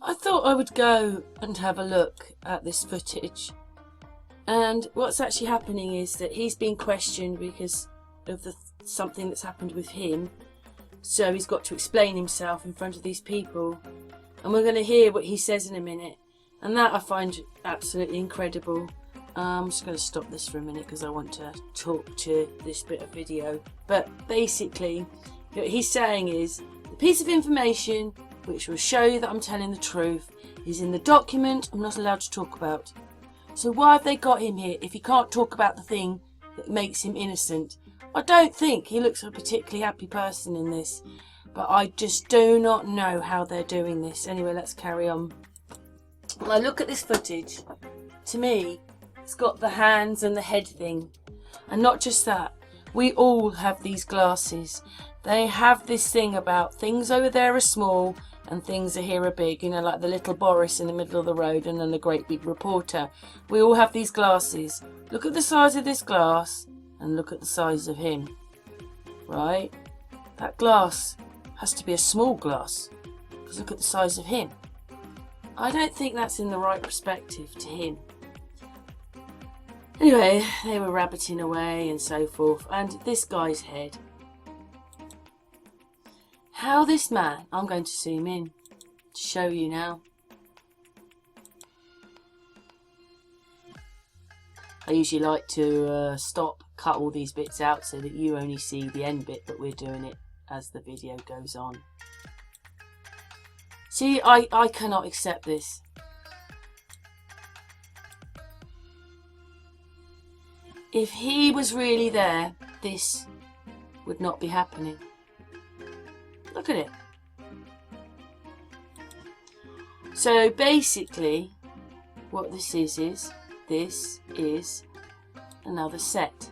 I thought I would go and have a look at this footage, and what's actually happening is that he's been questioned because of something that's happened with him, so he's got to explain himself in front of these people, and we're going to hear what he says in a minute, and that I find absolutely incredible. I'm just going to stop this for a minute because I want to talk to this bit of video. But basically what he's saying is the piece of information which will show you that I'm telling the truth is in the document I'm not allowed to talk about. So why have they got him here if he can't talk about the thing that makes him innocent? I don't think he looks a particularly happy person in this, but I just do not know how they're doing this. Anyway, let's carry on. When I look at this footage, to me it's got the hands and the head thing, and not just that, we all have these glasses. They have this thing about things over there are small and things are here are big, you know, like the little Boris in the middle of the road and then the great big reporter. We all have these glasses. Look at the size of this glass and look at the size of him, right? That glass has to be a small glass because look at the size of him. I don't think that's in the right perspective to him. Anyway, they were rabbiting away and so forth, and this guy's head. How this man, I'm going to zoom in to show you now. I usually like to cut all these bits out so that you only see the end bit, but we're doing it as the video goes on. See, I cannot accept this. If he was really there, this would not be happening. Look at it. So basically, what this is another set.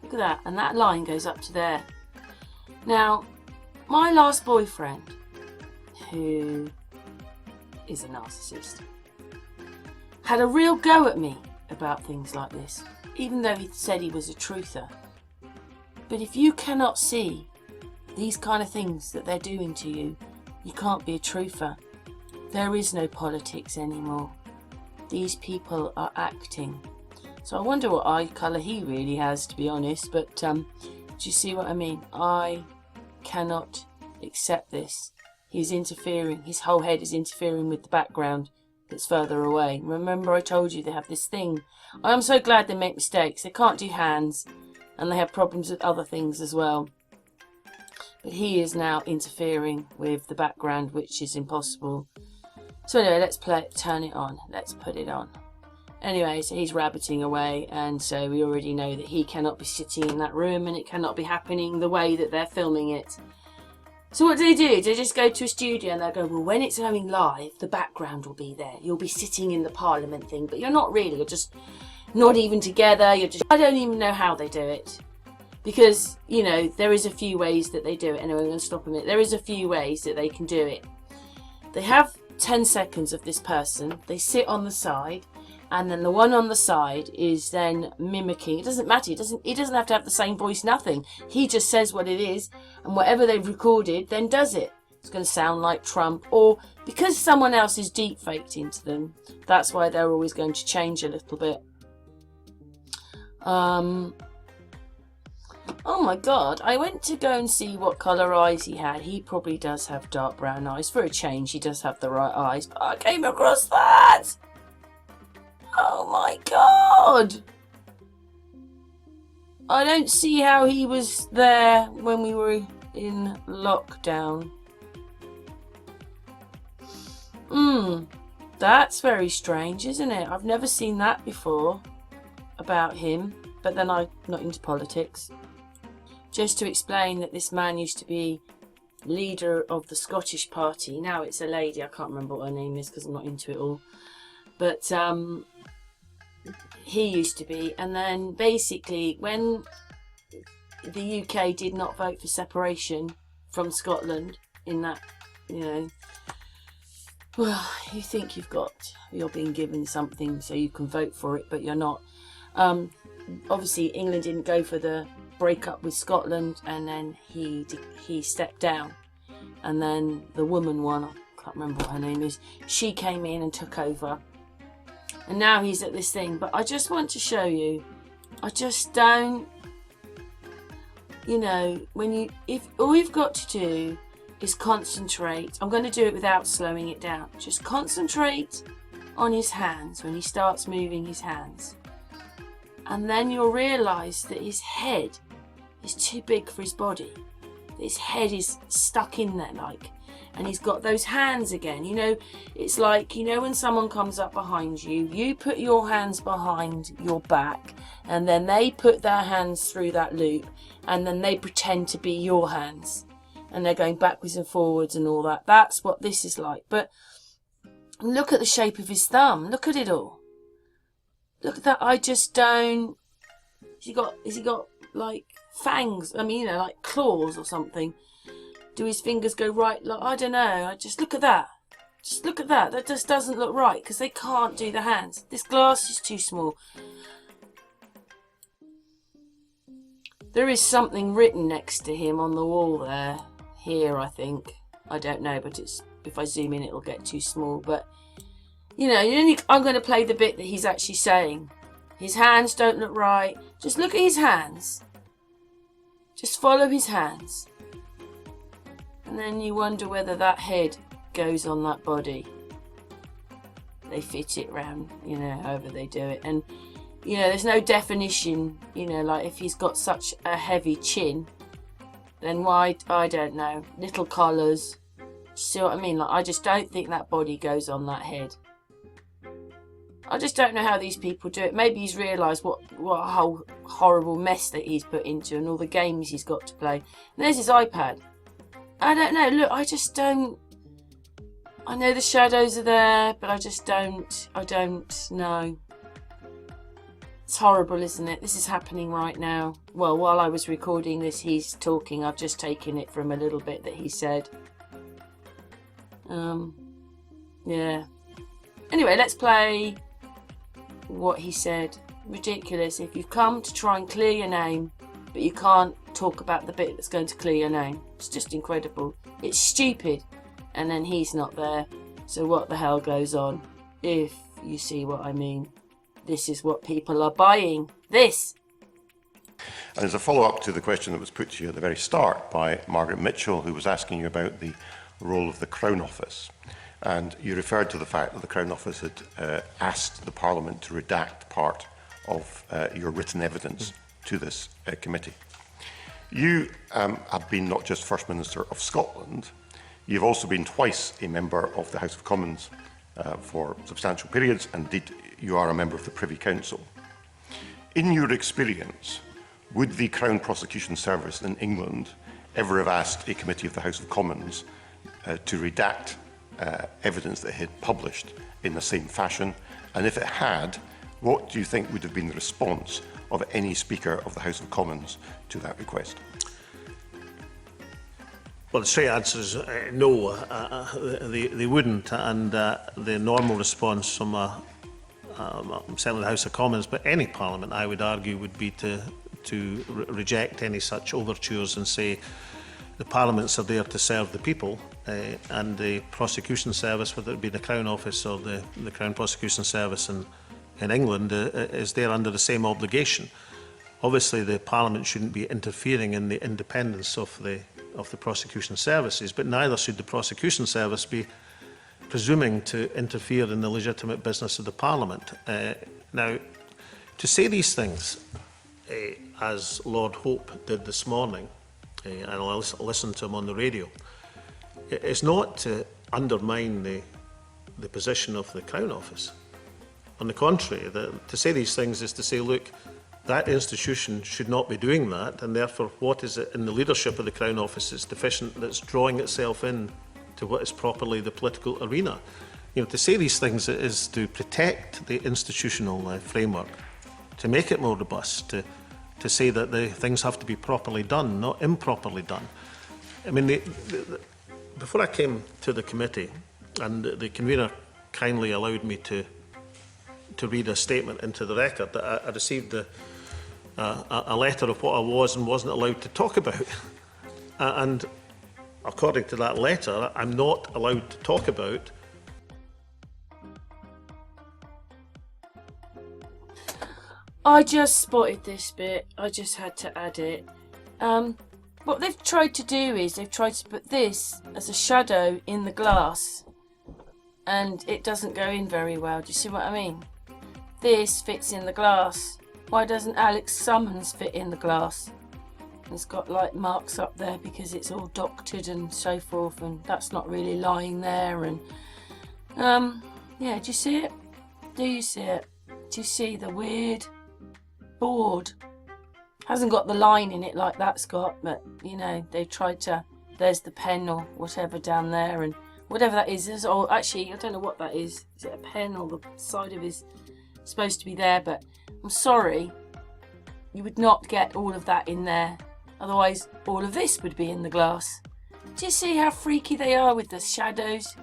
Look at that, and that line goes up to there. Now, my last boyfriend, who is a narcissist, had a real go at me about things like this, even though he said he was a truther. But if you cannot see these kind of things that they're doing to you, you can't be a truther. There is no politics anymore. These people are acting. So I wonder what eye colour he really has, to be honest, but do you see what I mean? I cannot accept this. He's interfering, his whole head is interfering with the background that's further away. Remember I told you they have this thing. I'm so glad they make mistakes. They can't do hands and they have problems with other things as well. But he is now interfering with the background, which is impossible. So anyway, let's turn it on. Let's put it on. Anyway, so he's rabbiting away, and so we already know that he cannot be sitting in that room and it cannot be happening the way that they're filming it. So what do? They just go to a studio and they'll go, well, when it's going live, the background will be there. You'll be sitting in the Parliament thing, but you're not really. You're just not even together. I don't even know how they do it. Because, you know, there is a few ways that they do it. Anyway, I'm going to stop a minute. There is a few ways that they can do it. They have 10 seconds of this person. They sit on the side. And then the one on the side is then mimicking. It doesn't matter. He doesn't have to have the same voice, nothing. He just says what it is. And whatever they've recorded, then does it. It's going to sound like Trump. Or because someone else is deep faked into them, that's why they're always going to change a little bit. Oh my god, I went to go and see what colour eyes he had. He probably does have dark brown eyes. For a change, he does have the right eyes. But I came across that! Oh my god! I don't see how he was there when we were in lockdown. That's very strange, isn't it? I've never seen that before about him. But then I'm not into politics. Just to explain that this man used to be leader of the Scottish Party. Now it's a lady. I can't remember what her name is because I'm not into it all. But he used to be. And then basically when the UK did not vote for separation from Scotland in that, you know, well, you think you're being given something so you can vote for it, but you're not. Obviously England didn't go for the breakup with Scotland, and then he stepped down, and then the woman won. I can't remember what her name is, she came in and took over. And now he's at this thing. But I just want to show you, I just don't, you know, if all you've got to do is concentrate. I'm going to do it without slowing it down. Just concentrate on his hands when he starts moving his hands. And then you'll realise that his head is too big for his body. His head is stuck in there like, and he's got those hands again. You know, it's like, you know, when someone comes up behind you, you put your hands behind your back and then they put their hands through that loop and then they pretend to be your hands and they're going backwards and forwards and all that. That's what this is like. But look at the shape of his thumb. Look at it all. Look at that. I just don't. Has he got like fangs? I mean, you know, like claws or something. Do his fingers go right? Like, I don't know. I just look at that. Just look at that. That just doesn't look right because they can't do the hands. This glass is too small. There is something written next to him on the wall there. Here, I think. I don't know, but it's, if I zoom in, it'll get too small. But you know, I'm going to play the bit that he's actually saying. His hands don't look right. Just look at his hands. Just follow his hands. And then you wonder whether that head goes on that body. They fit it round, you know, however they do it. And, you know, there's no definition, you know, like if he's got such a heavy chin, then why, I don't know, little collars. See what I mean? Like, I just don't think that body goes on that head. I just don't know how these people do it. Maybe he's realised what a whole horrible mess that he's put into and all the games he's got to play. And there's his iPad. I don't know. Look, I just don't. I know the shadows are there, but I just don't. I don't know. It's horrible, isn't it? This is happening right now. Well, while I was recording this, he's talking. I've just taken it from a little bit that he said. Yeah. Anyway, let's play what he said. Ridiculous. If you've come to try and clear your name, but you can't talk about the bit that's going to clear your name. It's just incredible. It's stupid. And then he's not there. So what the hell goes on? If you see what I mean. This is what people are buying. This. And as a follow-up to the question that was put to you at the very start by Margaret Mitchell, who was asking you about the role of the Crown Office. And you referred to the fact that the Crown Office had asked the Parliament to redact part of your written evidence to this committee. You have been not just First Minister of Scotland, you've also been twice a member of the House of Commons for substantial periods, and indeed you are a member of the Privy Council. In your experience, would the Crown Prosecution Service in England ever have asked a committee of the House of Commons to redact evidence that it had published in the same fashion? And if it had, what do you think would have been the response of any Speaker of the House of Commons to that request? Well, the straight answer is no, they wouldn't. And the normal response from certainly the House of Commons, but any Parliament, I would argue, would be to reject any such overtures and say the Parliaments are there to serve the people, and the Prosecution Service, whether it be the Crown Office or the Crown Prosecution Service in England, is there under the same obligation. Obviously, the Parliament shouldn't be interfering in the independence of the prosecution services, but neither should the Prosecution Service be presuming to interfere in the legitimate business of the Parliament. Now, to say these things, as Lord Hope did this morning, and I listened to him on the radio, is not to undermine the position of the Crown Office. On the contrary, to say these things is to say, look, that institution should not be doing that, and therefore what is it in the leadership of the Crown Office is deficient that's drawing itself in to what is properly the political arena. You know, to say these things is to protect the institutional framework, to make it more robust, to say that the things have to be properly done, not improperly done. I mean, before I came to the committee, and the convener kindly allowed me to read a statement into the record, that I received a letter of what I was and wasn't allowed to talk about. And according to that letter, I'm not allowed to talk about. I just spotted this bit. I just had to add it. What they've tried to do is they've tried to put this as a shadow in the glass, and it doesn't go in very well. Do you see what I mean? This fits in the glass. Why doesn't Alex Salmond's fit in the glass? It's got like marks up there because it's all doctored and so forth, and that's not really lying there. And yeah, do you see it? Do you see it? Do you see the weird board? Hasn't got the line in it like that's got, but you know, they tried to. There's the pen or whatever down there, and whatever that is. Oh, actually, I don't know what that is. Is it a pen or the side of his supposed to be there? But I'm sorry, you would not get all of that in there. Otherwise, all of this would be in the glass. Do you see how freaky they are with the shadows?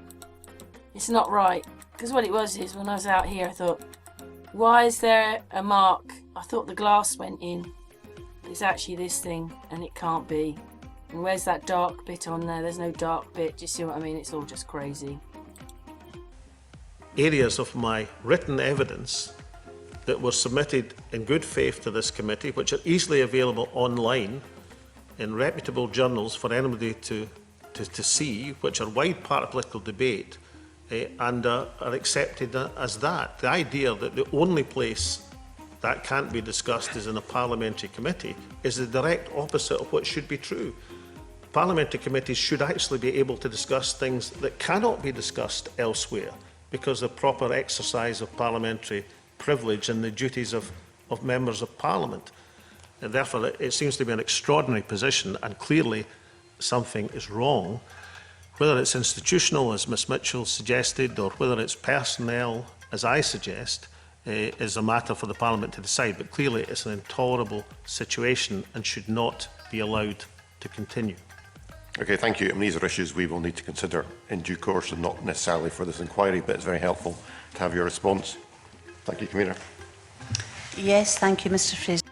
It's not right. Because what it was is, when I was out here, I thought, why is there a mark? I thought the glass went in. It's actually this thing, and it can't be. And where's that dark bit on there? There's no dark bit. Do you see what I mean? It's all just crazy. Areas of my written evidence that were submitted in good faith to this committee, which are easily available online in reputable journals for anybody to see, which are wide part of political debate, and are accepted as that. The idea that the only place that can't be discussed is in a parliamentary committee is the direct opposite of what should be true. Parliamentary committees should actually be able to discuss things that cannot be discussed elsewhere because of proper exercise of parliamentary privilege and the duties of members of Parliament. And therefore, it seems to be an extraordinary position, and clearly something is wrong. Whether it's institutional, as Ms Mitchell suggested, or whether it's personnel, as I suggest, is a matter for the Parliament to decide. But clearly it's an intolerable situation and should not be allowed to continue. Okay, thank you. And these are issues we will need to consider in due course and not necessarily for this inquiry, but it's very helpful to have your response. Thank you, Convener. Yes, thank you, Mr Fraser.